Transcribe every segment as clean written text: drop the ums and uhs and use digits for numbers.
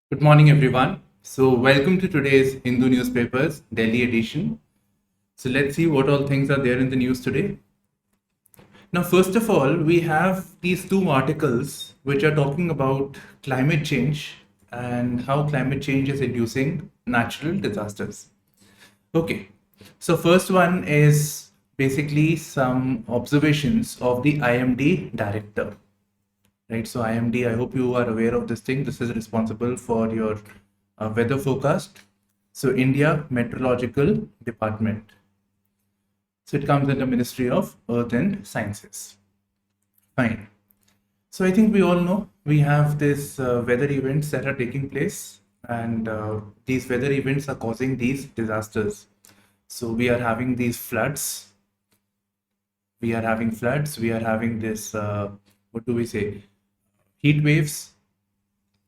Good morning, everyone. So, welcome to today's Hindu newspapers, Delhi edition. So, let's see what all things are there in the news today. Now, first of all, we have these two articles which are talking about climate change and how climate change is inducing natural disasters. Okay, so first one is basically some observations of the IMD director, right? So IMD, I hope you are aware of this thing. This is responsible for your weather forecast. So India Meteorological Department. So it comes under Ministry of Earth and Sciences. Fine. So I think we all know we have these weather events that are taking place, and these weather events are causing these disasters. So we are having these floods. We are having floods. We are having this. What do we say? Heat waves.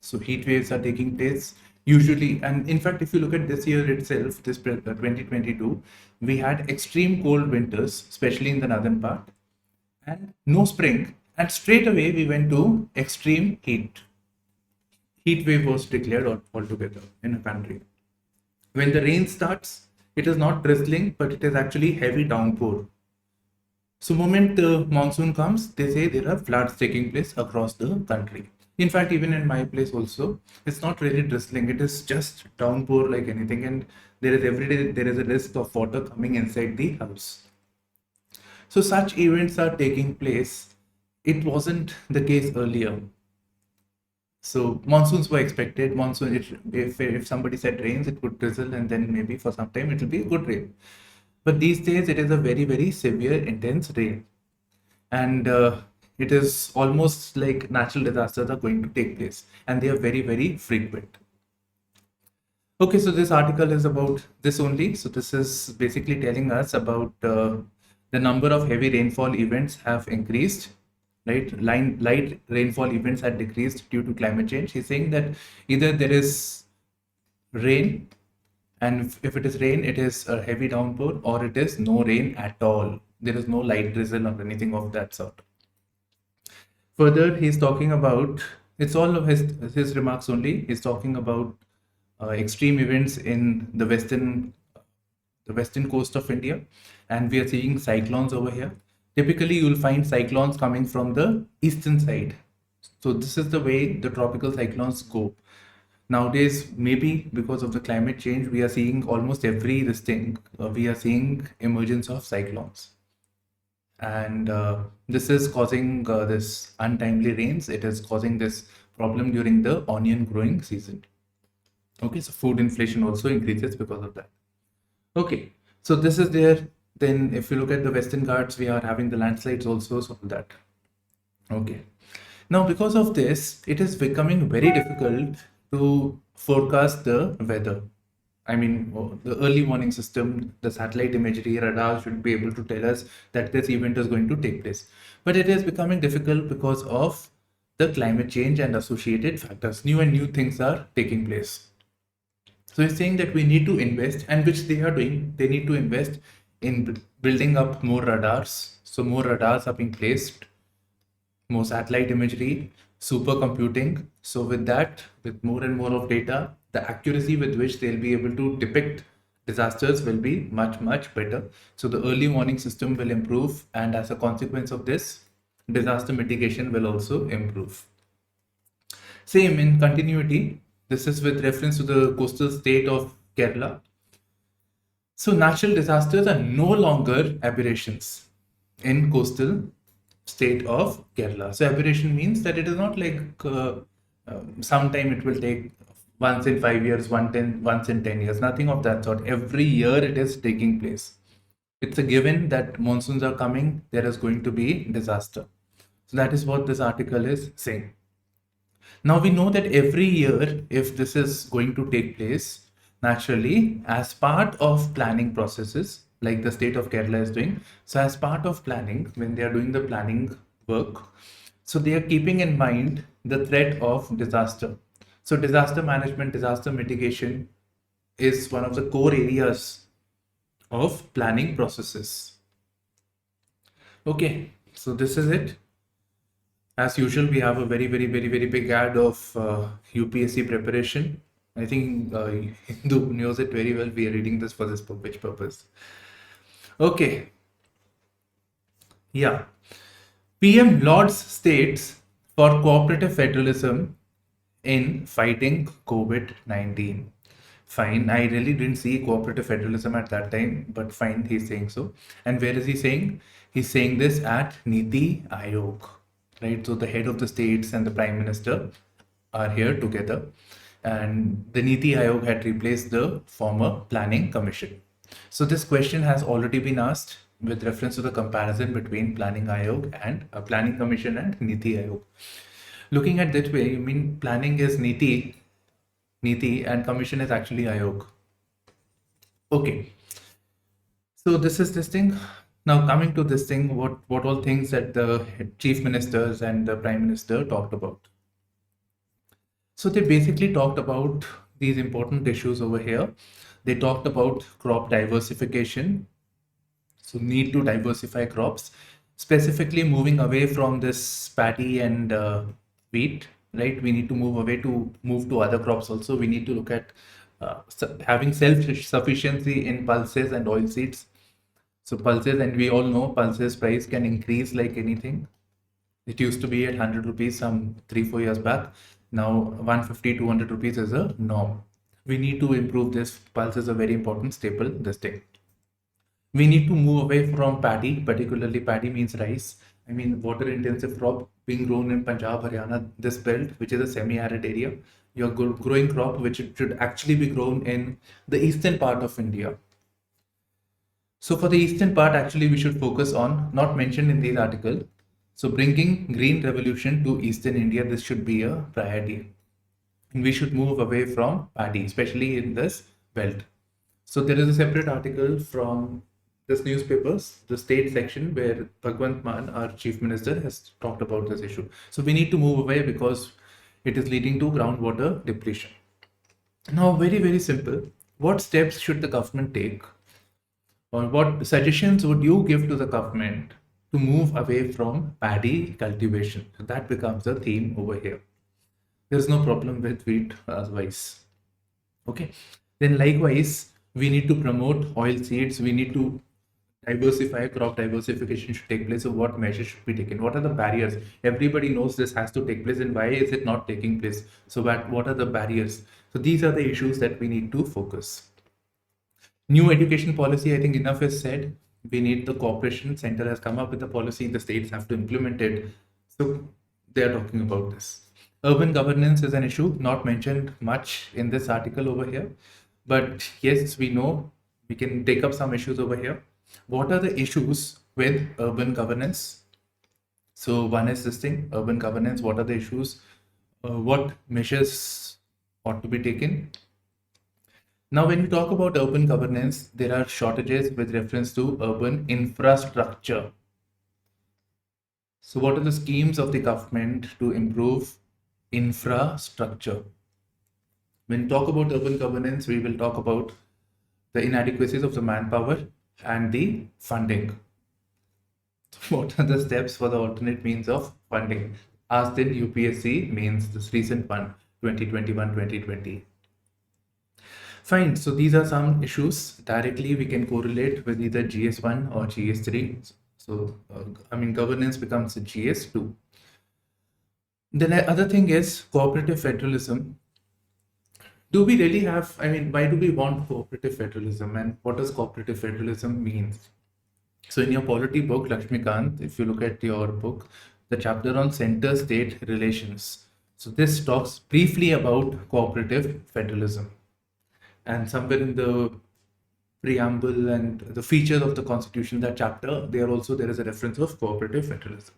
So heat waves are taking place usually, and in fact, if you look at this year itself, this 2022, we had extreme cold winters, especially in the northern part, and no spring, and straight away we went to extreme heat. Heat wave was declared altogether in a country. When the rain starts, it is not drizzling, but it is actually heavy downpour. So moment the monsoon comes, they say there are floods taking place across the country. In fact, even in my place also, it's not really drizzling. It is just downpour like anything, and there is every day there is a risk of water coming inside the house. So such events are taking place. It wasn't the case earlier. So monsoons were expected. Monsoon, if somebody said rains, it would drizzle, and then maybe for some time it will be a good rain. But these days it is a very severe, intense rain, and it is almost like natural disasters are going to take place, and they are very frequent. Okay, so this article is about this only. So this is basically telling us about the number of heavy rainfall events have increased, right? Light rainfall events had decreased due to climate change. He's saying that either there is rain, and if it is rain, it is a heavy downpour, or it is no rain at all. There is no light drizzle or anything of that sort. Further, he's talking about, it's all of his remarks only. He's talking about extreme events in the western coast of India, and we are seeing cyclones over here. Typically, you'll find cyclones coming from the eastern side. So this is the way the tropical cyclones go. Nowadays, maybe because of the climate change, we are seeing almost every this thing. We are seeing emergence of cyclones, and this is causing this untimely rains. It is causing this problem during the onion growing season. Okay, so food inflation also increases because of that. Okay, so this is there. Then if you look at the Western Ghats, we are having the landslides also, so that. Okay. Now, because of this, it is becoming very difficult to forecast the weather. I mean, the early warning system, the satellite imagery, radar should be able to tell us that this event is going to take place. But it is becoming difficult because of the climate change and associated factors. New and new things are taking place. So he's saying that we need to invest, and which they are doing. They need to invest in building up more radars. So more radars are being placed, more satellite imagery, supercomputing. So with that, with more and more of data, the accuracy with which they'll be able to depict disasters will be much better. So the early warning system will improve, and as a consequence of this, disaster mitigation will also improve. Same in continuity, this is with reference to the coastal state of Kerala. So natural disasters are no longer aberrations in coastal state of Kerala. So aberration means that it is not like sometime it will take once in 5 years, once in 10 years, nothing of that sort. Every year it is taking place. It's a given that monsoons are coming, there is going to be disaster. So that is what this article is saying. Now we know that every year, if this is going to take place, naturally, as part of planning processes, like the state of Kerala is doing, so as part of planning, when they are doing the planning work, so they are keeping in mind the threat of disaster. So disaster management, disaster mitigation is one of the core areas of planning processes. Okay, so this is it. As usual, we have a very big ad of UPSC preparation. I think Hindu knows it very well. We are reading this for this which purpose. Okay, yeah. PM lauds states for cooperative federalism in fighting COVID-19. Fine, I really didn't see cooperative federalism at that time, but fine, he's saying so. And where is he saying? He's saying this at Niti Aayog, right? So the head of the states and the prime minister are here together, and the Niti Aayog had replaced the former planning commission. So this question has already been asked with reference to the comparison between planning Aayog and planning commission and Niti Aayog. Looking at that way, you mean planning is Niti, and commission is actually Aayog. Okay. So this is this thing. Now coming to this thing, what all things that the chief ministers and the prime minister talked about. So they basically talked about these important issues over here. They talked about crop diversification. So need to diversify crops, specifically moving away from this paddy and wheat, right? We need to move to other crops also. We need to look at having self-sufficiency in pulses and oilseeds. So pulses, and we all know pulses price can increase like anything. It used to be at 100 rupees some 3-4 years back. Now 150, 200 rupees is a norm. We need to improve this. Pulses are very important staple this thing. We need to move away from paddy, particularly paddy means rice. I mean, water intensive crop being grown in Punjab, Haryana, this belt, which is a semi-arid area. You're growing crop which should actually be grown in the eastern part of India. So for the eastern part, actually, we should focus on, not mentioned in this article. So bringing green revolution to eastern India, this should be a priority. And we should move away from paddy, especially in this belt. So there is a separate article from this newspapers, the state section, where Bhagwant Mann, our chief minister, has talked about this issue. So we need to move away because it is leading to groundwater depletion. Now, very simple. What steps should the government take, or what suggestions would you give to the government to move away from paddy cultivation? So that becomes a theme over here. There's no problem with wheat otherwise. Okay. Then likewise, we need to promote oil seeds. We need to diversify, crop diversification should take place. So what measures should be taken? What are the barriers? Everybody knows this has to take place, and why is it not taking place? So what are the barriers? So these are the issues that we need to focus. New education policy, I think enough is said. We need the cooperation. Center has come up with the policy. The states have to implement it. So they are talking about this. Urban governance is an issue, not mentioned much in this article over here. But yes, we know we can take up some issues over here. What are the issues with urban governance? So one is this thing, urban governance. What are the issues? What measures ought to be taken? Now, when we talk about urban governance, there are shortages with reference to urban infrastructure. So what are the schemes of the government to improve infrastructure? When we talk about urban governance, we will talk about the inadequacies of the manpower and the funding. What are the steps for the alternate means of funding? Asked in UPSC means this recent one, 2021-2020. Fine, so these are some issues. Directly we can correlate with either GS1 or GS3. So, governance becomes a GS2. The other thing is cooperative federalism. Do we really have, why do we want cooperative federalism, and what does cooperative federalism mean? So in your polity book, Lakshmikant, if you look at your book, the chapter on center-state relations. So this talks briefly about cooperative federalism. And somewhere in the preamble and the features of the constitution, that chapter, there is a reference of cooperative federalism.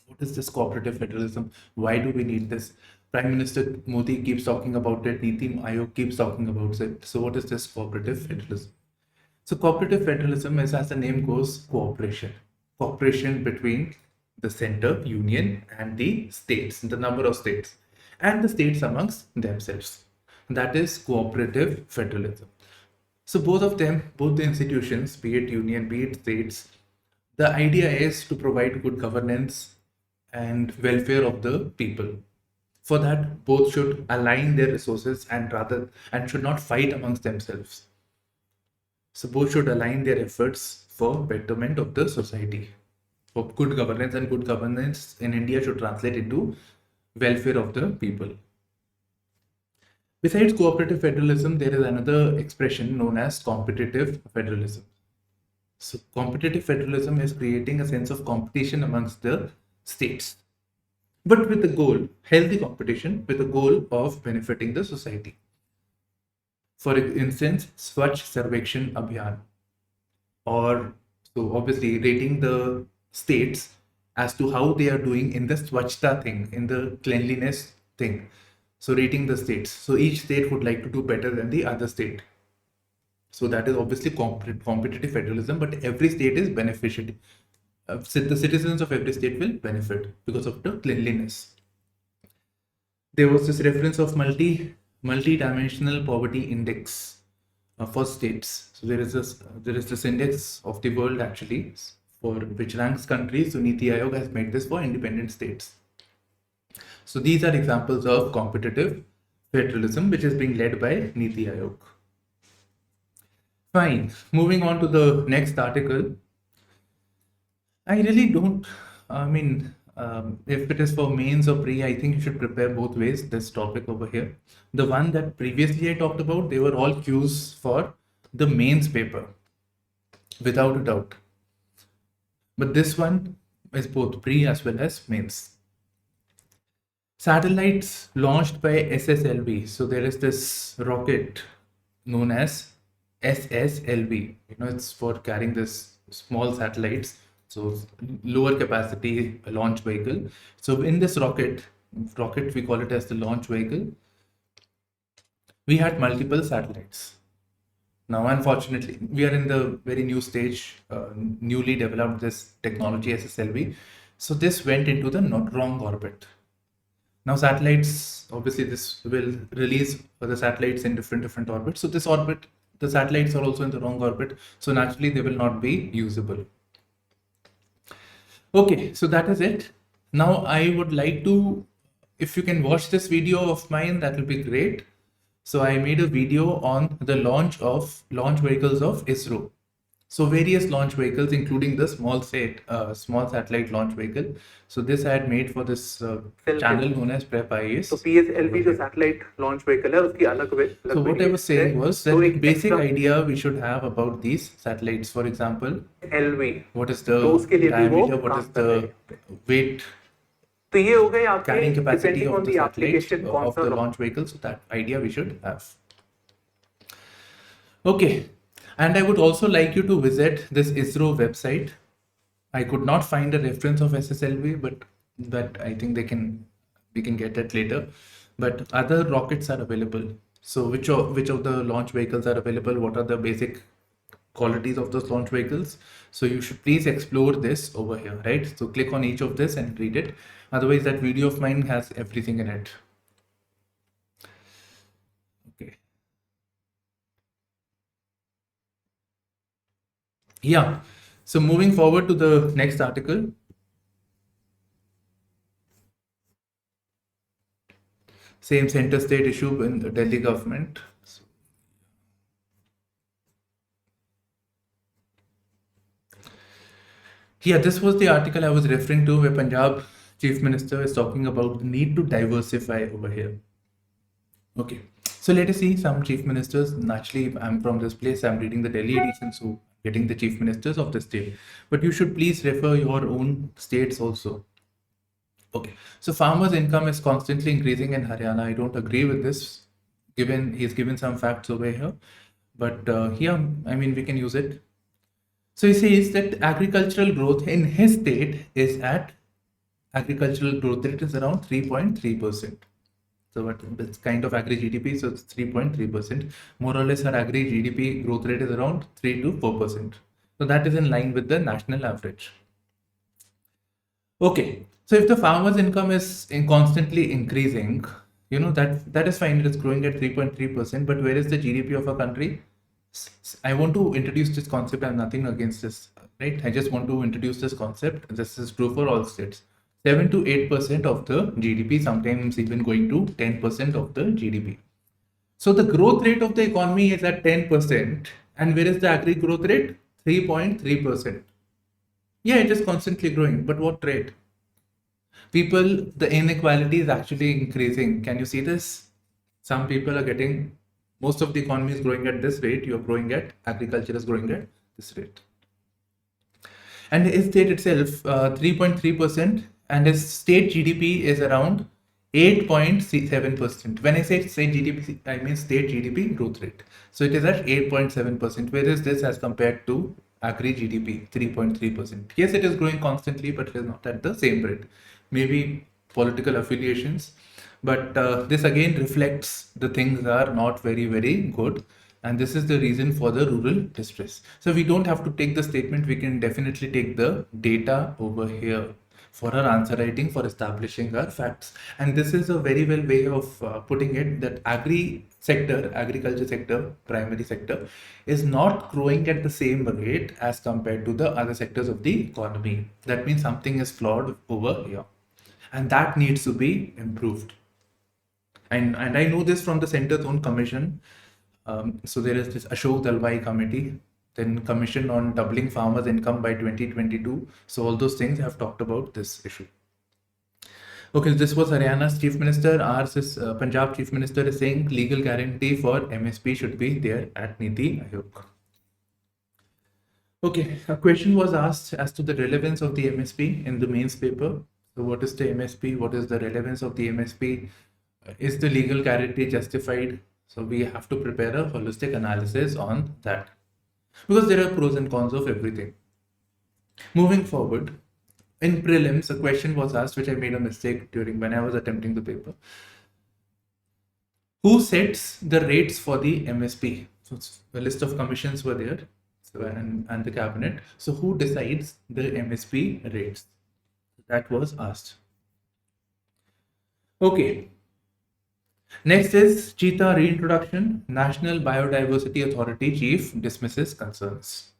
What is this cooperative federalism? Why do we need this? Prime Minister Modi keeps talking about it. Niti Aayog keeps talking about it. So what is this cooperative federalism? So cooperative federalism is, as the name goes, cooperation. Cooperation between the center, union, and the states, the number of states, and the states amongst themselves. That is cooperative federalism. So both of them, both the institutions, be it union, be it states, the idea is to provide good governance and welfare of the people. For that, both should align their resources and should not fight amongst themselves. So both should align their efforts for betterment of the society, for good governance, and good governance in India should translate into welfare of the people. Besides cooperative federalism, there is another expression known as competitive federalism. So competitive federalism is creating a sense of competition amongst the states, but with the goal, healthy competition with the goal of benefiting the society. For instance, Swachh Sarvekshan Abhiyan, or so obviously rating the states as to how they are doing in the Swachhta thing, in the cleanliness thing. So rating the states. So each state would like to do better than the other state. So that is obviously competitive federalism, but every state is beneficial. The citizens of every state will benefit because of the cleanliness. There was this reference of multidimensional poverty index for states. So there is this index of the world actually for which ranks countries. So Niti Aayog has made this for independent states. So these are examples of competitive federalism which is being led by Niti Aayog. Fine. Moving on to the next article. I really don't, if it is for mains or pre, I think you should prepare both ways, this topic over here. The one that previously I talked about, they were all cues for the mains paper, without a doubt. But this one is both pre as well as mains. Satellites launched by SSLV. So there is this rocket known as SSLV. It's for carrying this small satellites. So lower capacity launch vehicle. So in this rocket, we call it as the launch vehicle. We had multiple satellites. Now, unfortunately, we are in the very new stage, newly developed this technology SSLV. So this went into the wrong orbit. Now satellites, obviously this will release the satellites in different orbits. So this orbit, the satellites are also in the wrong orbit. So naturally they will not be usable. Okay, so that is it. Now I would like to, if you can watch this video of mine, that will be great. So I made a video on the launch vehicles of ISRO. So various launch vehicles, including the small satellite launch vehicle. So this I had made for this channel known as Prep IAS. So PSLV जो satellite launch vehicle है उसकी अलग So what I was saying was that the basic idea we should have about these satellites, for example, LV, what is the diameter, what is the weight, तो ये हो गए आपके carrying capacity depending of on the the satellite application of the launch vehicle. So that idea we should have. Okay. And I would also like you to visit this ISRO website. I could not find a reference of SSLV, but that I think we can get it later. But other rockets are available. So which of the launch vehicles are available? What are the basic qualities of those launch vehicles? So you should please explore this over here, right? So click on each of this and read it. Otherwise, that video of mine has everything in it. Okay. Yeah, so moving forward to the next article. Same center state issue in the Delhi government. Yeah, this was the article I was referring to where Punjab Chief Minister is talking about the need to diversify over here. Okay, so let us see some chief ministers. Naturally, I'm from this place, I'm reading the Delhi edition, so getting the chief ministers of the state. But you should please refer your own states also. Okay, so farmers' income is constantly increasing in Haryana. I don't agree with this, given he's given some facts over here. But here, we can use it. So he says that agricultural growth in his state is at agricultural growth rate is around 3.3%. So it's kind of agri GDP, so it's 3.3%. More or less, our agri GDP growth rate is around 3 to 4%. So that is in line with the national average. Okay, so if the farmer's income is constantly increasing, that is fine. It is growing at 3.3%. But where is the GDP of a country? I want to introduce this concept. I have nothing against this, right? I just want to introduce this concept. This is true for all states. 7 to 8% of the GDP, sometimes even going to 10% of the GDP. So the growth rate of the economy is at 10%. And where is the agri growth rate? 3.3%. Yeah, it is constantly growing, but what rate? People, the inequality is actually increasing. Can you see this? Some people are getting, most of the economy is growing at this rate. You're growing at, agriculture is growing at this rate. And his state itself, 3.3%, and his state GDP is around 8.7%. When I say state GDP, I mean state GDP growth rate. So it is at 8.7%. Where is this as compared to agri GDP, 3.3%? Yes, it is growing constantly, but it is not at the same rate. Maybe political affiliations, but this again reflects the things are not very, very good. And this is the reason for the rural distress. So we don't have to take the statement, we can definitely take the data over here for our answer writing, for establishing our facts. And this is a very well way of putting it, that agriculture sector, primary sector is not growing at the same rate as compared to the other sectors of the economy. That means something is flawed over here, and that needs to be improved. And I know this from the center's own commission. So there is this Ashok Dalwai committee, then commission on doubling farmers' income by 2022. So all those things have talked about this issue. Okay, this was Haryana's chief minister. Ours is Punjab chief minister is saying legal guarantee for MSP should be there at Niti Aayog. Okay, a question was asked as to the relevance of the MSP in the mains paper. So what is the MSP? What is the relevance of the MSP? Is the legal guarantee justified? So we have to prepare a holistic analysis on that, because there are pros and cons of everything. Moving forward, in prelims, a question was asked, which I made a mistake during when I was attempting the paper. Who sets the rates for the MSP? So a list of commissions were there, so, and the cabinet. So who decides the MSP rates? That was asked. Okay. Next is Cheetah Reintroduction. National Biodiversity Authority Chief dismisses concerns.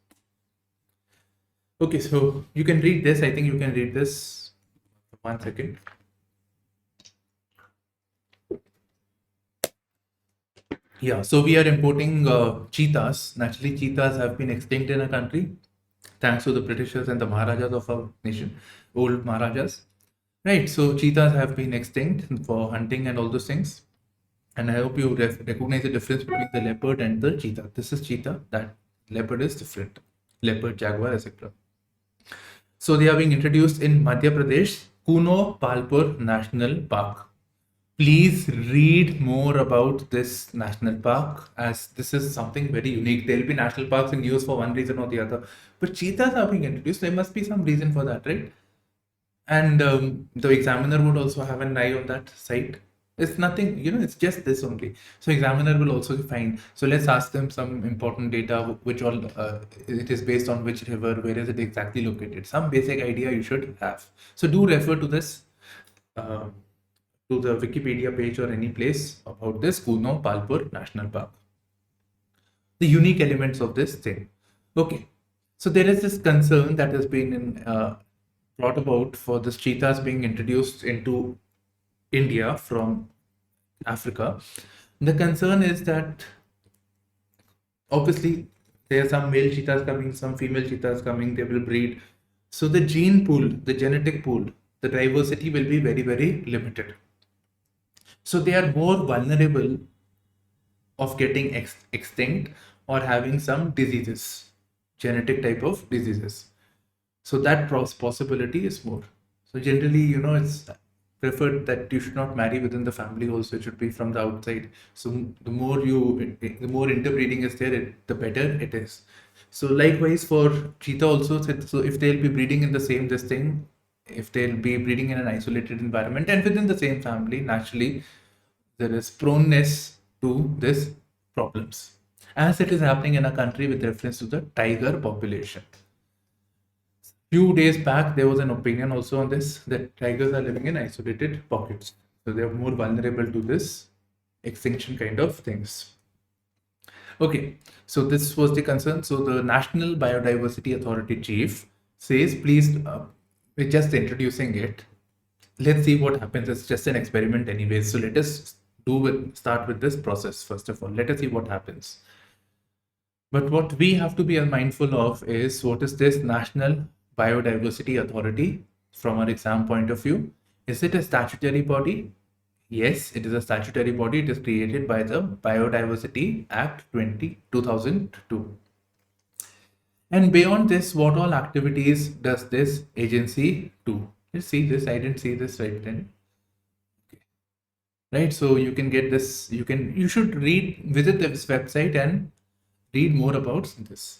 Okay, so you can read this. I think you can read this. 1 second. Yeah, so we are importing cheetahs. Naturally, cheetahs have been extinct in our country thanks to the Britishers and the Maharajas of our nation, old Maharajas. Right, so cheetahs have been extinct for hunting and all those things. And I hope you recognize the difference between the leopard and the cheetah. This is cheetah, that leopard is different. Leopard, jaguar, etc. So they are being introduced in Madhya Pradesh, Kuno Palpur National Park. Please read more about this national park, as this is something very unique. There will be national parks in use for one reason or the other, but cheetahs are being introduced. There must be some reason for that, right? And the examiner would also have an eye on that site. It's nothing, it's just this only. So examiner will also find. So let's ask them some important data, which all it is based on which river, where is it exactly located. Some basic idea you should have. So do refer to this, to the Wikipedia page or any place about this Kuno Palpur National Park. The unique elements of this thing. Okay, so there is this concern that has been brought about for the cheetahs being introduced into India from Africa. The concern is that obviously there are some male cheetahs coming, some female cheetahs coming, they will breed. So the gene pool, the genetic pool, the diversity will be very, very limited. So they are more vulnerable of getting extinct or having some diseases, genetic type of diseases. So that possibility is more. So generally, it's preferred that you should not marry within the family also. It should be from the outside. So the more interbreeding is there, the better it is. So likewise for cheetah also, so if they'll be breeding in the same if they'll be breeding in an isolated environment and within the same family, naturally there is proneness to these problems, as it is happening in a country with reference to the tiger population. Few days back, there was an opinion also on this, that tigers are living in isolated pockets. So they are more vulnerable to this extinction kind of things. Okay, so this was the concern. So the National Biodiversity Authority Chief says, please, we're just introducing it. let's see what happens. It's just an experiment anyway. So let us start with this process first of all. Let us see what happens. But what we have to be mindful of is, what is this National Biodiversity Authority from our exam point of view? Is it a statutory body? Yes, it is a statutory body. It is created by the Biodiversity Act 2002. And beyond this, what all activities does this agency do? You see this? I didn't see this right then. Okay. Right, so you can get this. You should visit this website and read more about this.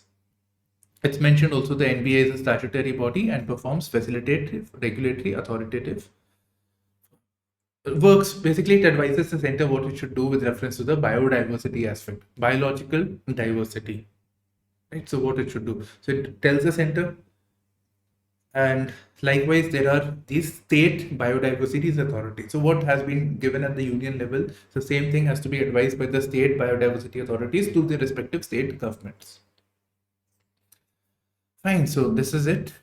It's mentioned also the NBA is a statutory body and performs facilitative, regulatory, authoritative works. Basically, it advises the center what it should do with reference to the biodiversity aspect, biological diversity. Right, so what it should do. So it tells the center, and likewise there are these state biodiversity authorities. So what has been given at the union level, the same thing has to be advised by the state biodiversity authorities to the respective state governments. Fine, so this is it.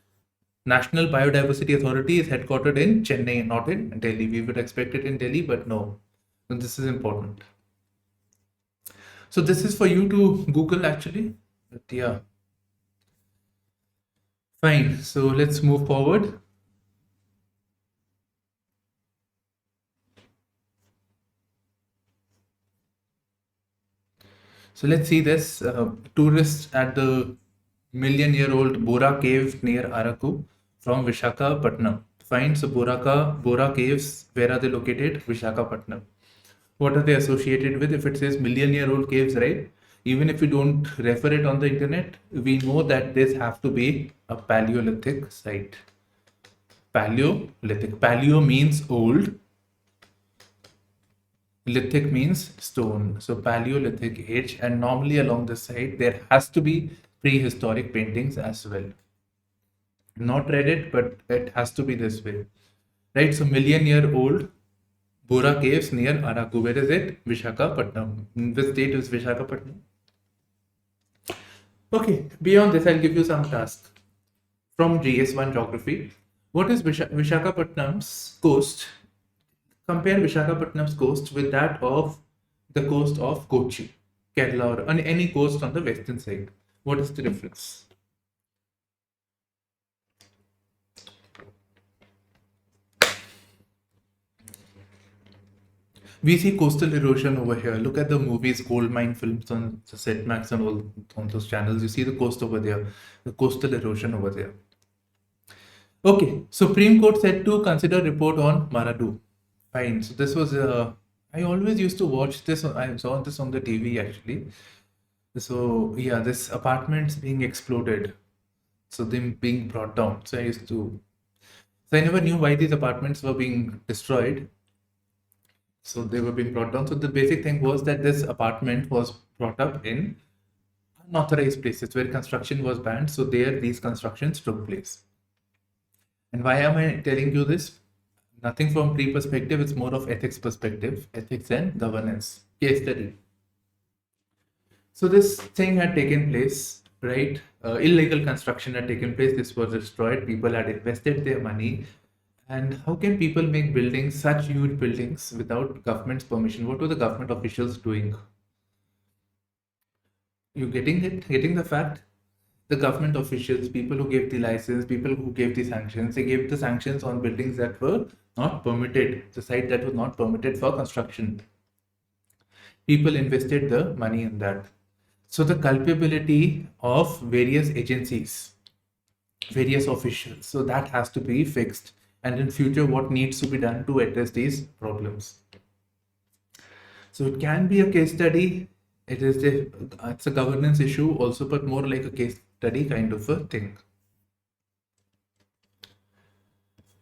National Biodiversity Authority is headquartered in Chennai, not in Delhi. We would expect it in Delhi, but no. So this is important. So this is for you to Google actually. But yeah. Fine, so let's move forward. So let's see this. Tourists at the million-year-old Borah Cave near Araku from Vishakhapatnam. Fine, so Borah Caves, where are they located? Vishakhapatnam. What are they associated with? If it says million-year-old caves, right? Even if we don't refer it on the internet, we know that this have to be a Paleolithic site. Paleolithic. Paleo means old. Lithic means stone. So Paleolithic age, and normally along the side there has to be prehistoric paintings as well. Not read it, but it has to be this way. Right? So million-year-old Borah Caves near Araku. Where is it? Vishakhapatnam. Which state is Vishakhapatnam? Okay, beyond this, I'll give you some tasks from GS1 Geography. What is Vishakhapatnam's coast? Compare Vishakhapatnam's coast with that of the coast of Kochi, Kerala, or any coast on the western side. What is the difference? We see coastal erosion over here. Look at the movies, gold mine films on the Set Max and all on those channels. You see the coast over there, the coastal erosion over there. Okay, Supreme Court said to consider report on Maradu. Fine. So this was I always used to watch this. I saw this on the TV actually. So yeah, this apartments being exploded, so them being brought down. So I never knew why these apartments were being destroyed. So they were being brought down. So the basic thing was that this apartment was brought up in unauthorized places where construction was banned. So there these constructions took place. And why am I telling you this? Nothing from pre-perspective, it's more of ethics perspective, ethics and governance. Case study. So this thing had taken place, right? Illegal construction had taken place. This was destroyed. People had invested their money. And how can people make buildings, such huge buildings, without government's permission? What were the government officials doing? You getting it? Getting the fact? The government officials, people who gave the license, people who gave the sanctions, they gave the sanctions on buildings that were not permitted, the site that was not permitted for construction. People invested the money in that. So the culpability of various agencies, various officials, so that has to be fixed. And in future, what needs to be done to address these problems? So it can be a case study. It's a governance issue also, but more like a case study kind of a thing.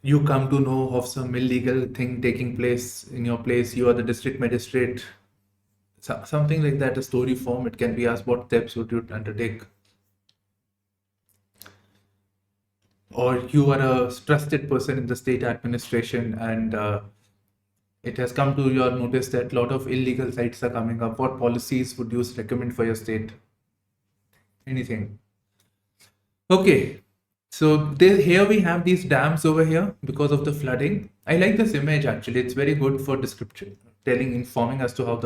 You come to know of some illegal thing taking place in your place. You are the district magistrate. Something like that, a story form. It can be asked, what steps would you undertake? Or you are a trusted person in the state administration, and it has come to your notice that a lot of illegal sites are coming up. What policies would you recommend for your state? Anything. Okay, Here we have these dams over here because of the flooding. I like this image actually. It's very good for description, informing as to how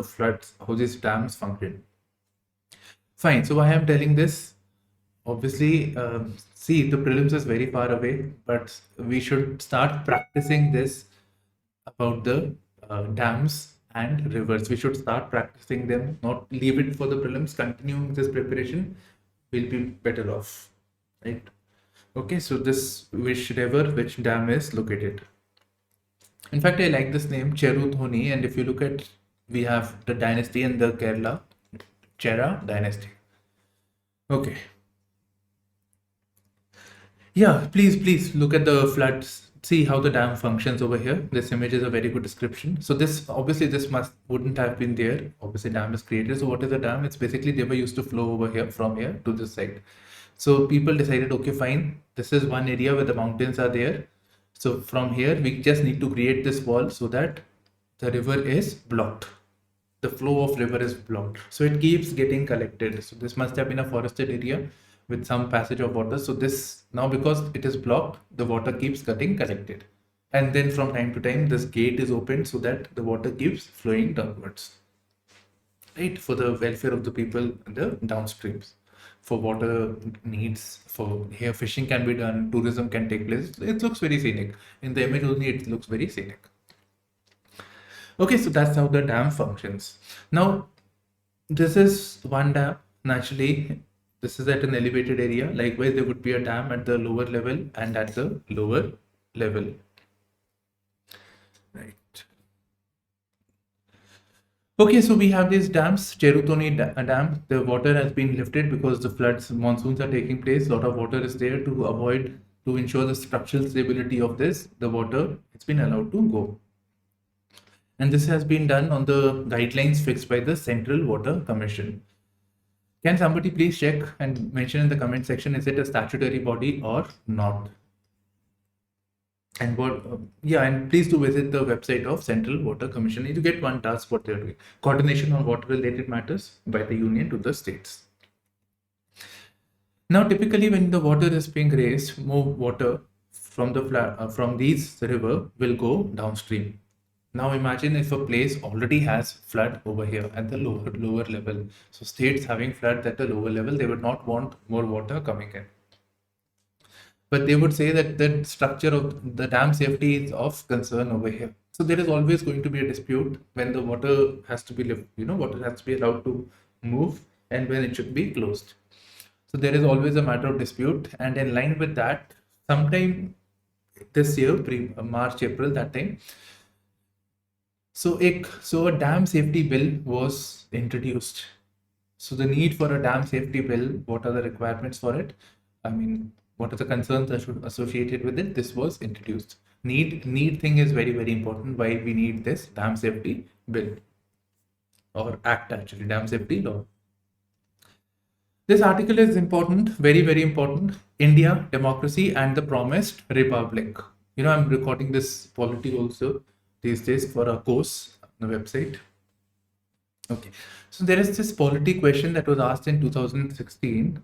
how these dams function. Fine. So why I'm telling this? Obviously, see, the prelims is very far away, but we should start practicing this about the dams and rivers. We should start practicing them, not leave it for the prelims. Continuing this preparation will be better off, right? Okay, so this which dam is located. In fact, I like this name, Cherudhoni, and if you look at, we have the dynasty in the Kerala, Chera dynasty. Okay. Yeah, please look at the floods. See how the dam functions over here. This image is a very good description. So this obviously wouldn't have been there. Obviously, dam is created. So what is a dam? It's basically they were used to flow over here from here to this side. So people decided, okay, fine. This is one area where the mountains are there. So from here, we just need to create this wall so that the river is blocked. The flow of river is blocked. So it keeps getting collected. So this must have been a forested area with some passage of water. So this now, because it is blocked, the water keeps getting collected. And then from time to time, this gate is opened so that the water keeps flowing downwards. Right? For the welfare of the people in the downstreams. For water needs, for here fishing can be done, tourism can take place. It looks very scenic. In the image only, it looks very scenic. Okay, so that's how the dam functions. Now, this is one dam. Naturally, this is at an elevated area. Likewise, there would be a dam at the lower level and at the lower level. Right. Okay, so we have these dams. Cherudhoni dam. The water has been lifted because the monsoons are taking place. A lot of water is there to ensure the structural stability of this. The water, it's been allowed to go. And this has been done on the guidelines fixed by the Central Water Commission. Can somebody please check and mention in the comment section, is it a statutory body or not? And and please do visit the website of Central Water Commission. You get one task what they're doing. Coordination on water related matters by the union to the states. Now, typically when the water is being raised, more water from these river will go downstream. Now imagine if a place already has flood over here at the lower level. So states having flood at the lower level, they would not want more water coming in. But they would say that the structure of the dam safety is of concern over here. So there is always going to be a dispute when the water has to be water has to be allowed to move and when it should be closed. So there is always a matter of dispute, and in line with that, sometime this year, March, April, that time, so a dam safety bill was introduced. So the need for a dam safety bill, what are the requirements for it? I mean, what are the concerns associated with it? This was introduced. Need thing is very, very important. Why we need this dam safety bill or act, actually, dam safety law. This article is important, very, very important. India, democracy and the promised republic. I'm recording this polity also these days for a course on the website. Okay, so there is this polity question that was asked in 2016.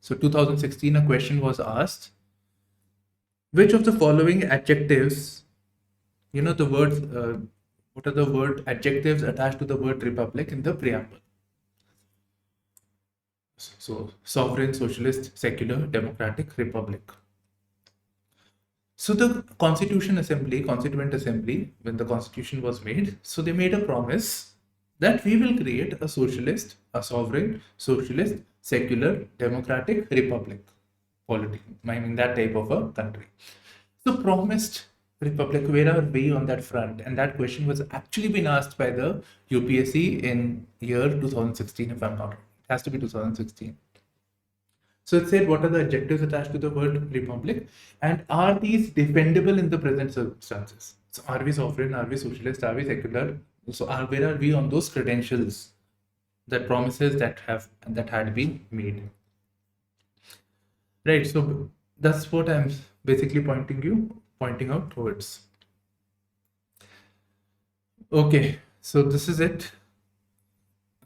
So 2016, a question was asked, which of the following adjectives, the words, what are the word adjectives attached to the word republic in the preamble? So sovereign, socialist, secular, democratic, republic. So the Constituent Assembly, when the Constitution was made, so they made a promise that we will create a socialist, a sovereign, socialist, secular, democratic, republic polity. I mean that type of a country. So promised republic, where are we on that front? And that question was actually been asked by the UPSC in year 2016, if I'm not wrong. It has to be 2016. So it said, what are the adjectives attached to the word republic? And are these defendable in the present circumstances? So are we sovereign? Are we socialist? Are we secular? So where are we on those credentials, that promises that had been made? Right. So that's what I'm basically pointing out towards. Okay. So this is it.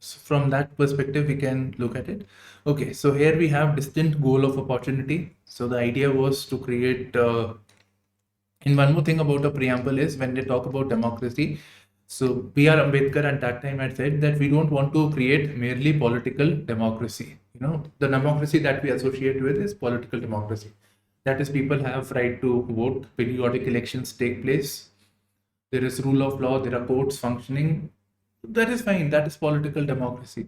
So from that perspective, we can look at it. Okay, so here we have distinct goal of opportunity. So the idea was to create, and one more thing about a preamble is when they talk about democracy. So B.R. Ambedkar at that time had said that we don't want to create merely political democracy. The democracy that we associate with is political democracy. That is, people have right to vote, periodic elections take place, there is rule of law, there are courts functioning. That is fine, that is political democracy.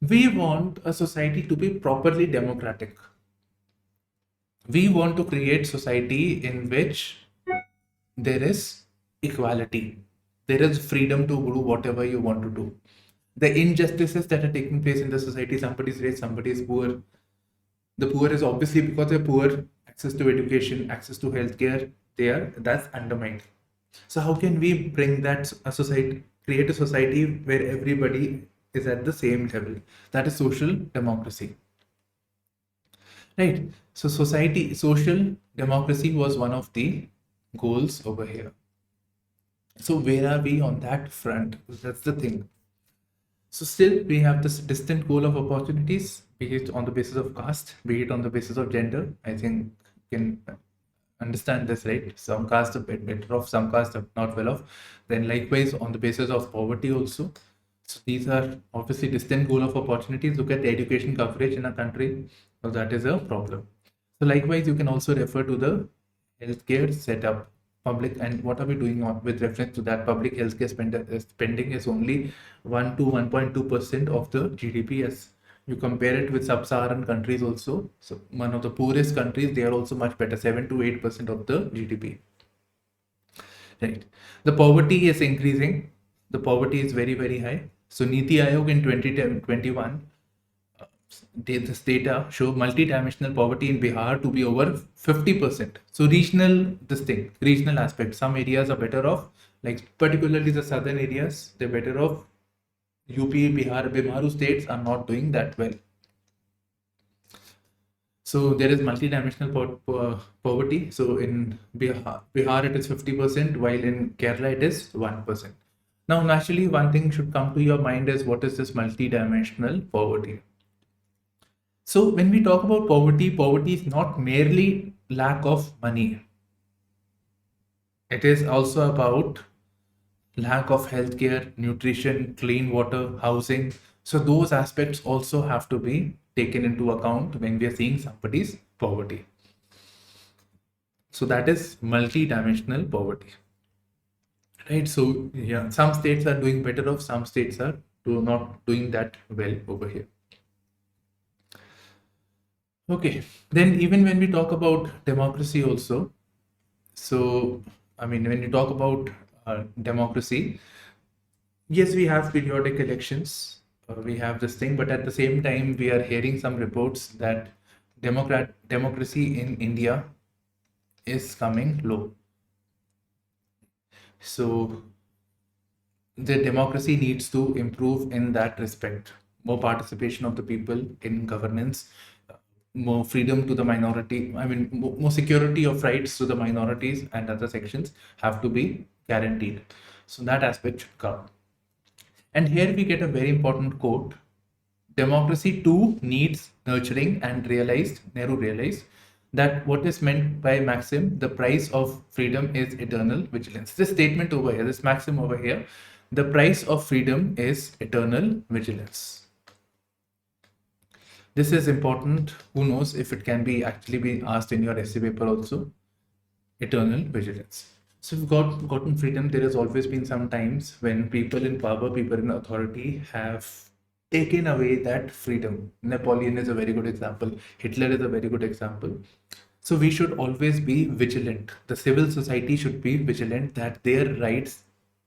We want a society to be properly democratic. We want to create society in which there is equality, there is freedom to do whatever you want to do. The injustices that are taking place in the society, somebody is rich, somebody is poor. The poor is obviously because they're poor, access to education, access to healthcare, that's undermined. So how can we bring that a society, create a society where everybody is at the same level? That is social democracy. Right. So social democracy was one of the goals over here. So where are we on that front? That's the thing. So still we have this distant goal of opportunities, be it on the basis of caste, be it on the basis of gender. I think you can understand this, right? Some caste are better off, some caste are not well off. Then likewise on the basis of poverty also. So these are obviously distant goal of opportunities. Look at the education coverage in a country. So that is a problem. So likewise, you can also refer to the healthcare setup, public, and what are we doing with reference to that? Public healthcare spending is only 1 to 1.2% of the GDP as you compare it with sub-Saharan countries also. So one of the poorest countries, they are also much better, 7 to 8% of the GDP. Right. The poverty is increasing. The poverty is very, very high. So Niti Aayog in 2021, this data show multidimensional poverty in Bihar to be over 50%. So regional aspect. Some areas are better off, like particularly the southern areas, they're better off. UP, Bihar, Bimaru states are not doing that well. So there is multidimensional poverty. So in Bihar it is 50%, while in Kerala it is 1%. Now, naturally, one thing should come to your mind is what is this multidimensional poverty? So when we talk about poverty, poverty is not merely lack of money. It is also about lack of healthcare, nutrition, clean water, housing. So those aspects also have to be taken into account when we are seeing somebody's poverty. So that is multidimensional poverty. Right, so yeah, some states are doing better off, some states are not doing that well over here. Okay, then even when we talk about democracy also, so I mean, when you talk about democracy, yes, we have periodic elections, we have this thing, but at the same time, we are hearing some reports that democracy in India is coming low. So the democracy needs to improve in that respect. More participation of the people in governance, more freedom to the minority. I mean, more security of rights to the minorities and other sections have to be guaranteed. So that aspect should come. And here we get a very important quote. Democracy too needs nurturing, and Nehru realized that what is meant by maxim, the price of freedom is eternal vigilance. This statement over here, this maxim over here, the price of freedom is eternal vigilance. This is important. Who knows if it can be actually be asked in your essay paper also. Eternal vigilance. So we've gotten freedom. There has always been some times when people in power, people in authority have taken away that freedom. Napoleon is a very good example. Hitler is a very good example. So we should always be vigilant. The civil society should be vigilant that their rights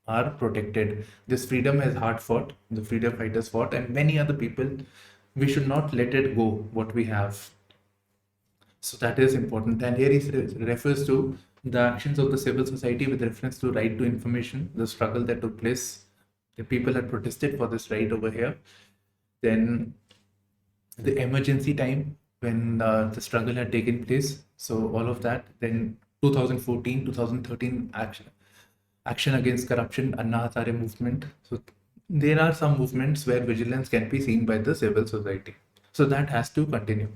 are protected. This freedom is hard fought, the freedom fighters fought, and many other people. We should not let it go, what we have. So that is important. And here he refers to the actions of the civil society with reference to right to information, the struggle that took place. The people had protested for this right over here. Then the emergency time when the struggle had taken place. So all of that. Then 2014, 2013 action against corruption, Anna Hazare movement. So there are some movements where vigilance can be seen by the civil society. So that has to continue.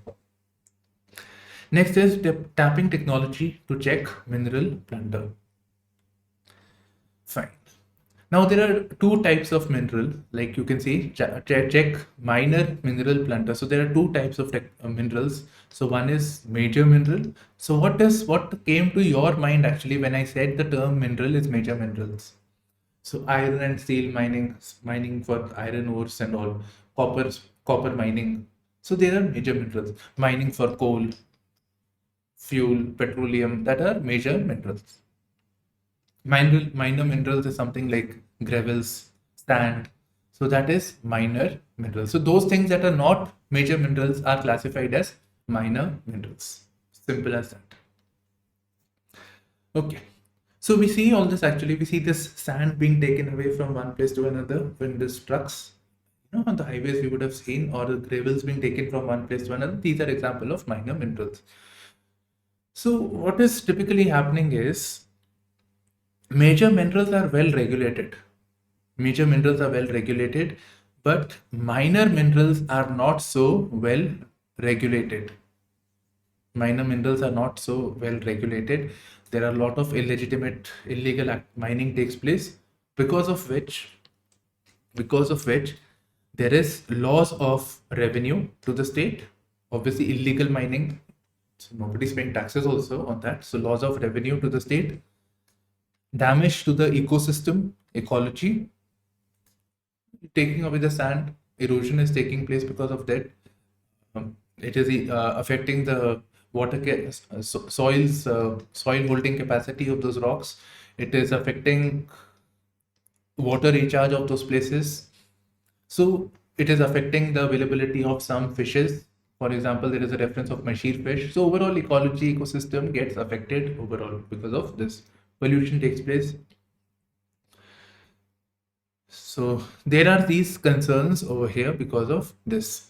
Next is tapping technology to check mineral plunder. Fine. Now there are two types of mineral, like you can see, check minor mineral plunder. So there are two types of minerals. So one is major mineral. So what came to your mind actually when I said the term mineral is major minerals? So iron and steel mining for iron ores and all, copper mining. So there are major minerals. Mining for coal, fuel, petroleum, that are major minerals. Minor minerals is something like gravels, sand. So that is minor minerals. So those things that are not major minerals are classified as minor minerals. Simple as that. Okay. So we see all this actually, we see this sand being taken away from one place to another when these trucks, on the highways we would have seen, or the gravels being taken from one place to another. These are example of minor minerals. So what is typically happening is major minerals are well regulated. Major minerals are well regulated, but minor minerals are not so well regulated. Minor minerals are not so well regulated. There are a lot of illegitimate, illegal mining takes place, because of which there is loss of revenue to the state. Obviously, illegal mining, so nobody's paying taxes also on that. So loss of revenue to the state, damage to the ecosystem, ecology, taking away the sand, erosion is taking place because of that. It is affecting the soil holding capacity of those rocks. It is affecting water recharge of those places. So it is affecting the availability of some fishes. For example, there is a reference of mashir fish. So overall ecology, ecosystem gets affected overall because of this. Pollution takes place. So there are these concerns over here because of this.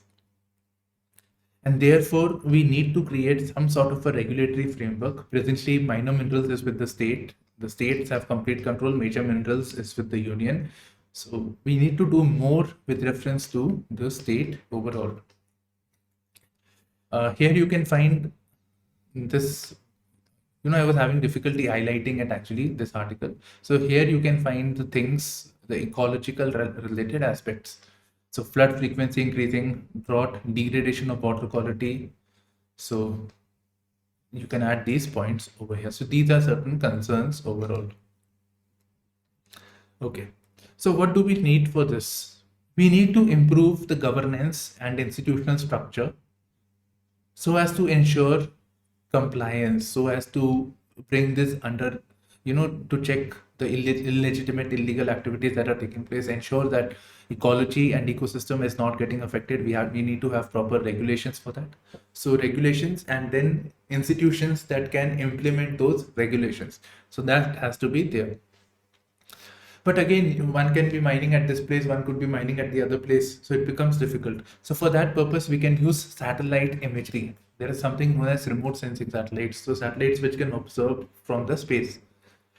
And therefore, we need to create some sort of a regulatory framework. Presently, minor minerals is with the state. The states have complete control. Major minerals is with the union. So we need to do more with reference to the state overall. Here you can find this. I was having difficulty highlighting it actually, this article. So here you can find the things, the ecological related aspects. So flood frequency increasing, drought, degradation of water quality. So you can add these points over here. So these are certain concerns overall. Okay. So what do we need for this? We need to improve the governance and institutional structure so as to ensure compliance, so as to bring this under, to check the illegitimate, illegal activities that are taking place, ensure that ecology and ecosystem is not getting affected. We need to have proper regulations for that. So regulations and then institutions that can implement those regulations. So that has to be there. But again, one can be mining at this place, one could be mining at the other place. So it becomes difficult. So for that purpose, we can use satellite imagery. There is something known as remote sensing satellites. So satellites which can observe from the space.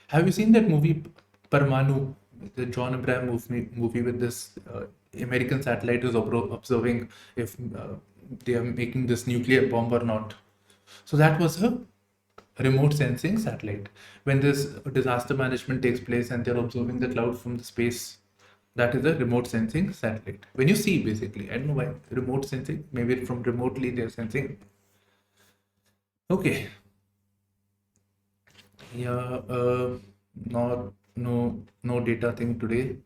Have you seen that movie Parmanu, the John Abraham movie with this American satellite is observing if they are making this nuclear bomb or not? So that was a remote sensing satellite. When this disaster management takes place and they're observing the cloud from the space, that is a remote sensing satellite. When you see, basically, I don't know why remote sensing, maybe from remotely they're sensing. Okay. Yeah, no data thing today.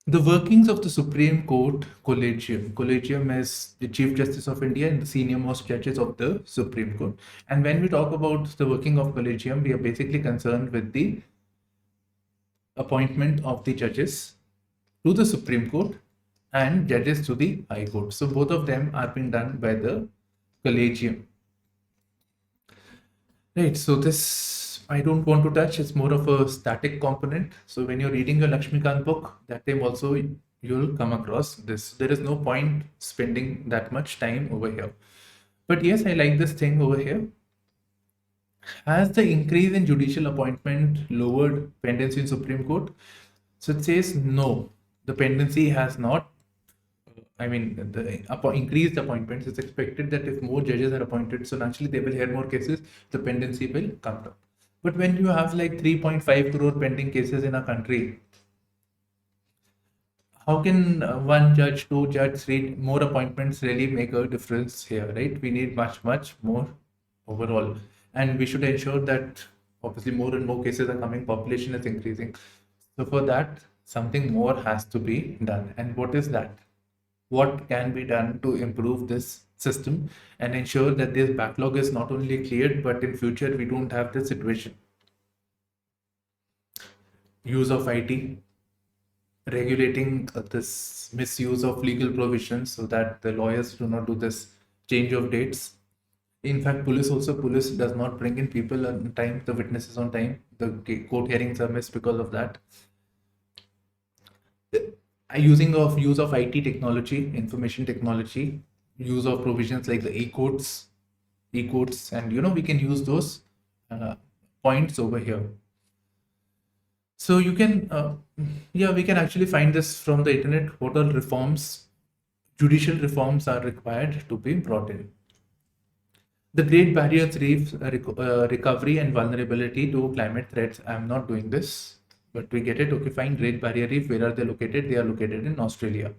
The workings of the Supreme Court Collegium. Collegium is the Chief Justice of India and the senior most judges of the Supreme Court. And when we talk about the working of Collegium, we are basically concerned with the appointment of the judges to the Supreme Court and judges to the High Court. So both of them are being done by the Collegium. Right, so this I don't want to touch. It's more of a static component. So when you're reading your Lakshmikant book, that time also you'll come across this. There is no point spending that much time over here. But yes, I like this thing over here. Has the increase in judicial appointment lowered pendency in Supreme Court? So it says no, the pendency has not. I mean, the increased appointments, it's expected that if more judges are appointed, so naturally they will hear more cases, the pendency will come down. But when you have like 3.5 crore pending cases in a country, how can one judge, two judge, three more appointments really make a difference here, right? We need much, much more overall. And we should ensure that obviously more and more cases are coming, population is increasing. So for that, something more has to be done. And what is that? What can be done to improve this system and ensure that this backlog is not only cleared, but in future we don't have this situation? Use of IT, regulating this misuse of legal provisions so that the lawyers do not do this change of dates. In fact, police does not bring in people on time, the witnesses on time. The court hearings are missed because of that. Use of IT technology, information technology, use of provisions like the e-courts, and we can use those points over here. So you can, we can actually find this from the internet. What all judicial reforms are required to be brought in. The Great Barrier Reef recovery and vulnerability to climate threats. I'm not doing this, but we get it. Okay, fine. Great Barrier Reef, where are they located? They are located in Australia.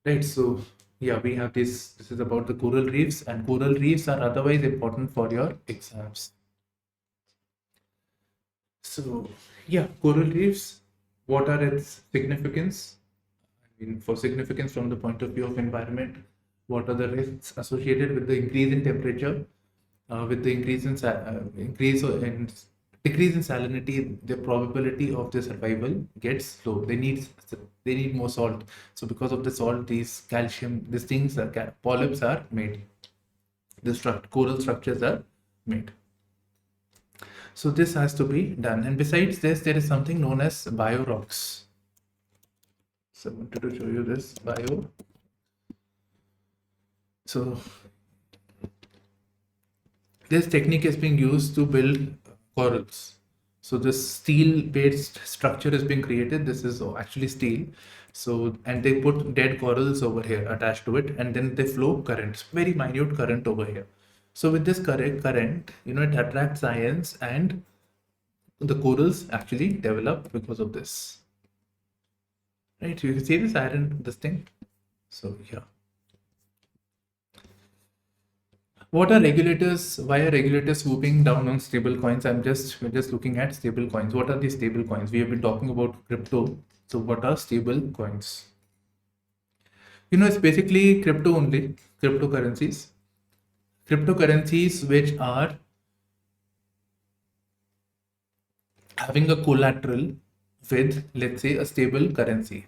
Right, so yeah, we have this. This is about the coral reefs, and coral reefs are otherwise important for your exams. So yeah, coral reefs, what are its significance? I mean, for significance from the point of view of environment, what are the risks associated with the increase in temperature, with the decrease in salinity? The probability of the survival gets low. They need more salt. So because of the salt, these calcium, these things, polyps are made. The coral structures are made. So this has to be done. And besides this, there is something known as biorocks. So I wanted to show you this bio. So this technique is being used to build corals. So this steel-based structure is being created. This is actually steel. So, and they put dead corals over here attached to it, and then they flow currents, very minute current over here. So with this current, it attracts ions, and the corals actually develop because of this. Right, you can see this iron, this thing. So yeah. What are regulators? Why are regulators swooping down on stable coins? We're just looking at stable coins. What are these stable coins? We have been talking about crypto. So what are stable coins? It's basically crypto only, cryptocurrencies. Cryptocurrencies which are having a collateral with, let's say, a stable currency.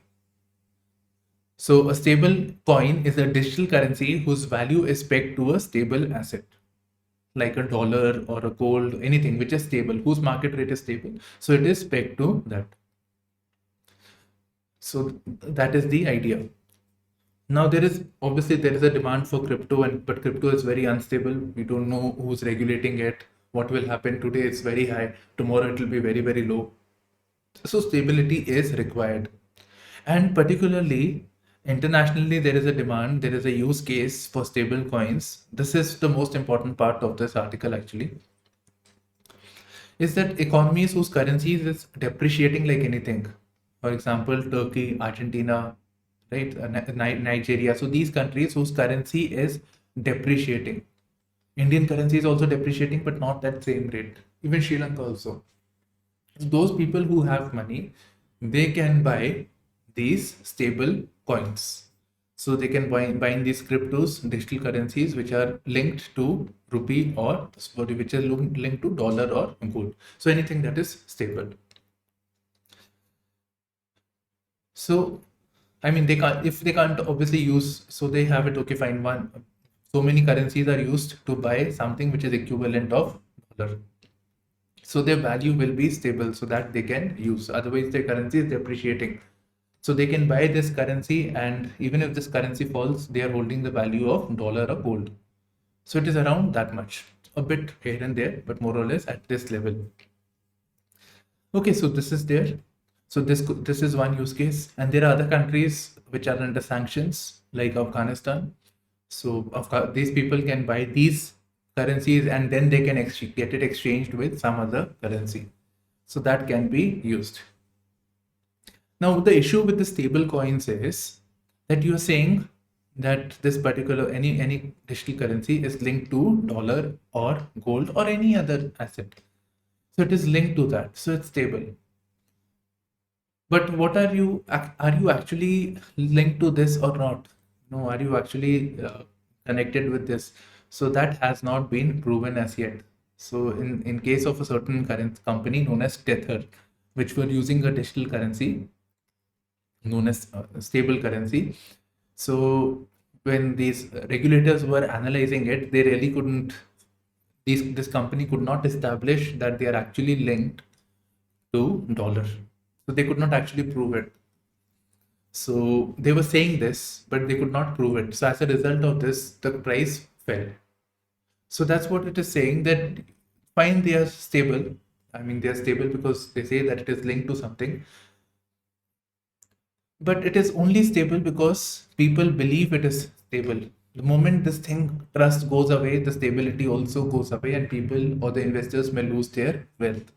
So a stable coin is a digital currency whose value is pegged to a stable asset, like a dollar or a gold, anything which is stable, whose market rate is stable. So it is pegged to that. So that is the idea. Now there is a demand for crypto, but crypto is very unstable. We don't know who's regulating it. What will happen today? It's very high. Tomorrow it will be very, very low. So stability is required, and particularly internationally, there is a demand. There is a use case for stable coins. This is the most important part of this article actually. Is that economies whose currencies is depreciating like anything. For example, Turkey, Argentina, right, Nigeria. So these countries whose currency is depreciating. Indian currency is also depreciating, but not that same rate. Even Sri Lanka also. Those people who have money, they can buy these stable coins. So they can buy these cryptos, digital currencies, which are linked to rupee or which are linked to dollar or gold. So anything that is stable. So, I mean, if they can't obviously use, so they have it, okay, fine, so many currencies are used to buy something which is equivalent of dollar. So their value will be stable so that they can use. Otherwise, their currency is depreciating. So they can buy this currency, and even if this currency falls, they are holding the value of dollar or gold. So it is around that much. a bit here and there, but more or less at this level. Okay, so this is there. So this is one use case, and there are other countries which are under sanctions, like Afghanistan. So these people can buy these currencies and then they can get it exchanged with some other currency. So that can be used. Now the issue with the stable coins is that you are saying that this particular any digital currency is linked to dollar or gold or any other asset. So it is linked to that. So it's stable. But what are you actually linked to this or not? No, are you actually connected with this? So that has not been proven as yet. So in case of a certain current company known as Tether, which were using a digital currency known as stable currency. So when these regulators were analyzing it, they really couldn't. This company could not establish that they are actually linked to dollar. So they could not actually prove it. So they were saying this, but they could not prove it. So as a result of this, the price fell. So that's what it is saying, that fine, they are stable. I mean, they are stable because they say that it is linked to something. But it is only stable because people believe it is stable. The moment this thing, trust goes away, the stability also goes away, and people or the investors may lose their wealth.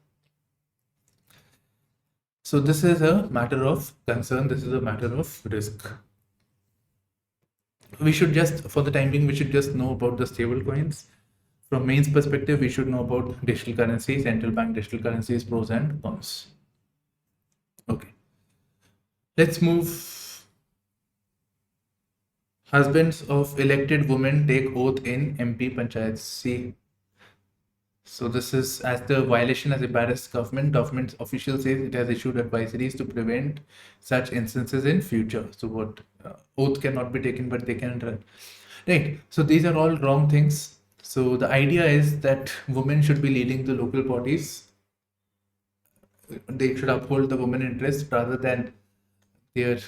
So this is a matter of concern. This is a matter of risk. We should just, for the time being, we should just know about the stable coins. From mains perspective, we should know about digital currencies, central bank digital currencies, pros and cons. Okay. Let's move. Husbands of elected women take oath in MP Panchayats. See, so this is as the violation has embarrassed government. Government official says it has issued advisories to prevent such instances in future. So what oath cannot be taken, but they can run. Right. So these are all wrong things. So the idea is that women should be leading the local bodies. They should uphold the women interest rather than their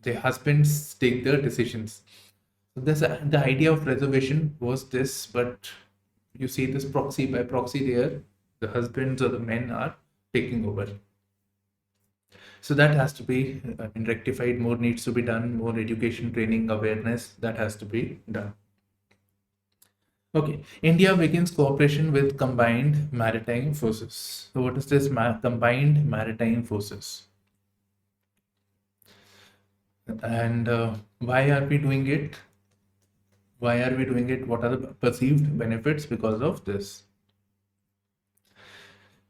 their husbands take the decisions. So this the idea of reservation was this, but you see this proxy by proxy there, the husbands or the men are taking over. So that has to be rectified. More needs to be done. More education, training, awareness that has to be done. Okay, India begins cooperation with Combined Maritime Forces. So what is this Combined Maritime Forces? And why are we doing it? Why are we doing it? What are the perceived benefits because of this?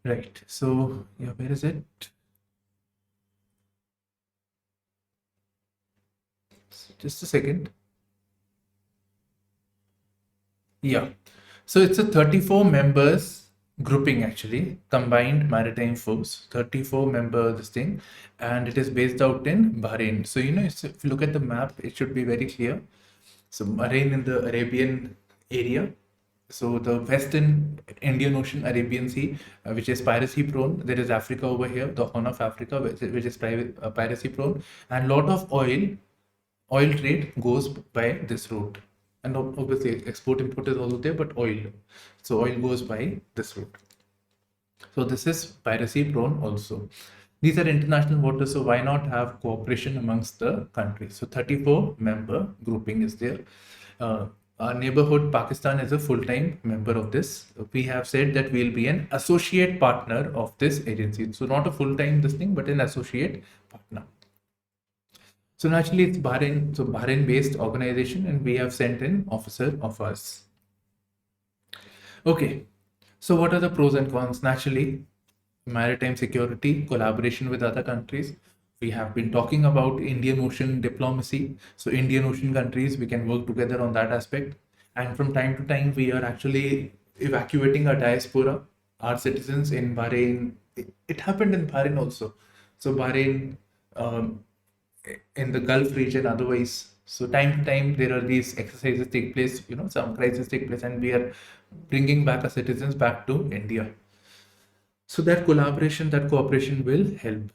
Right. So yeah, where is it? Just a second. Yeah. So it's a 34 members grouping actually, Combined Maritime Force, 34 member this thing, and it is based out in Bahrain. So you know, if you look at the map, it should be very clear. So Bahrain in the Arabian area. So the Western Indian Ocean, Arabian Sea, which is piracy prone. There is Africa over here, the Horn of Africa, which is piracy prone, and lot of oil trade goes by this route. And obviously export import is also there, but oil. So oil goes by this route. So this is piracy prone also. These are international waters, so why not have cooperation amongst the countries? So 34 member grouping is there. Our neighborhood Pakistan is a full-time member of this. We have said that we'll be an associate partner of this agency. So not a full-time this thing, but an associate partner. So naturally it's Bahrain, so Bahrain-based organization, and we have sent an officer of us. Okay, so what are the pros and cons? Naturally, maritime security, collaboration with other countries. We have been talking about Indian Ocean diplomacy. So Indian Ocean countries, we can work together on that aspect. And from time to time, we are actually evacuating our diaspora, our citizens in Bahrain. It happened in Bahrain also. So Bahrain, in the Gulf region, otherwise. So time to time, there are these exercises take place, you know, some crises take place, and we are bringing back our citizens back to India. So that collaboration, that cooperation will help.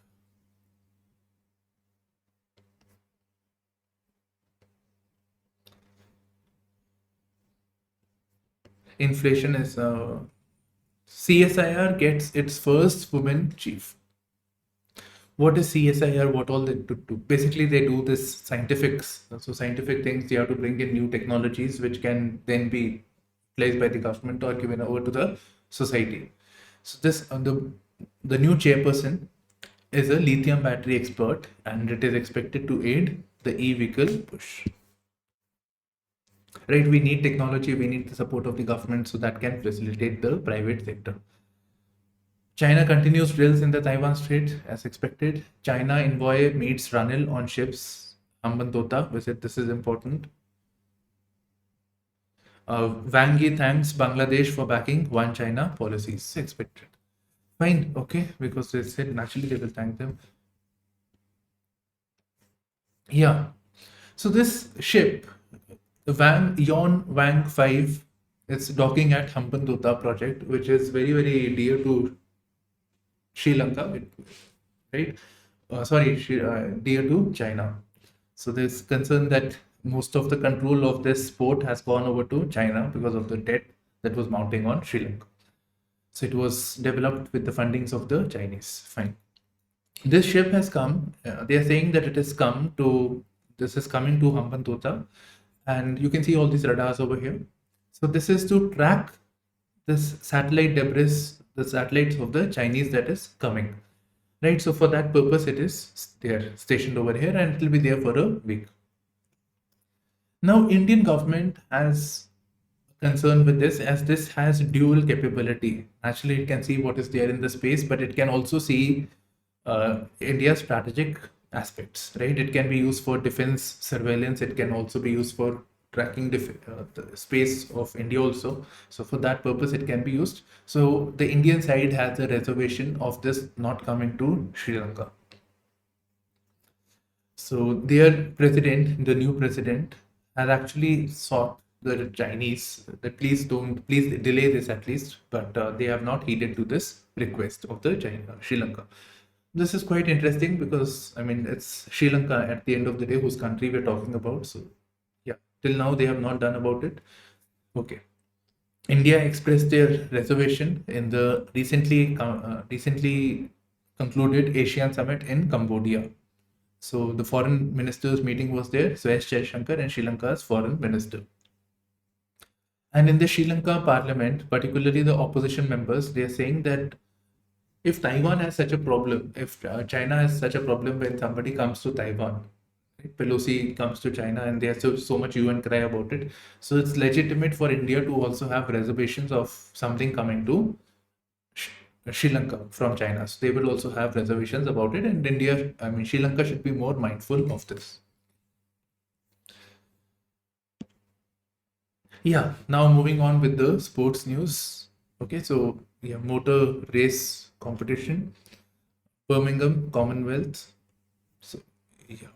inflation is CSIR gets its first women chief. What is CSIR? What all they do? Basically, they do this scientifics. So scientific things, you have to bring in new technologies which can then be placed by the government or given over to the society. So this the new chairperson is a lithium battery expert, and it is expected to aid the e-vehicle push. Right, we need technology, we need the support of the government so that can facilitate the private sector. China continues drills in the Taiwan Strait as expected. China envoy meets Ranil on ships. Hambantota visit. This is important. Wang Yi thanks Bangladesh for backing One China policies. Expected. Fine, okay, because they said naturally they will thank them. Yeah. So this ship, the Yon Wang 5, it's docking at Hambantota project, which is very, very dear to Sri Lanka, right? Dear to China. So there's concern that most of the control of this port has gone over to China because of the debt that was mounting on Sri Lanka. So it was developed with the fundings of the Chinese. Fine. This ship has come. They are saying that it has come to. This is coming to Hambantota, and you can see all these radars over here. So this is to track this satellite debris, the satellites of the Chinese that is coming, right? So for that purpose, it is there stationed over here, and it will be there for a week. Now, Indian government has concern with this, as this has dual capability. Actually, it can see what is there in the space, but it can also see India's strategic aspects, right? It can be used for defense surveillance. It can also be used for tracking the space of India also. So for that purpose, it can be used. So the Indian side has a reservation of this not coming to Sri Lanka. So their president, the new president, has actually sought the Chinese that please delay this at least, but they have not heeded to this request of the Sri Lanka. This is quite interesting because I mean it's Sri Lanka at the end of the day whose country we're talking about. So yeah, till now they have not done about it. Okay. India expressed their reservation in the recently concluded ASEAN summit in Cambodia. So the foreign ministers meeting was there, so S. Jaishankar and Sri Lanka's foreign minister. And in the Sri Lanka parliament, particularly the opposition members, they are saying that if Taiwan has such a problem, if China has such a problem when somebody comes to Taiwan, right? Pelosi comes to China and there's so much hue and cry about it. So it's legitimate for India to also have reservations of something coming to Sri Lanka from China. So they will also have reservations about it, and Sri Lanka should be more mindful of this. Yeah, now moving on with the sports news. Okay, so we have motor race competition, Birmingham Commonwealth. So yeah.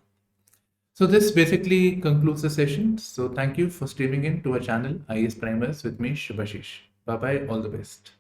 So this basically concludes the session. So thank you for streaming in to our channel IASPrimers with me, Shubhashish. Bye bye, all the best.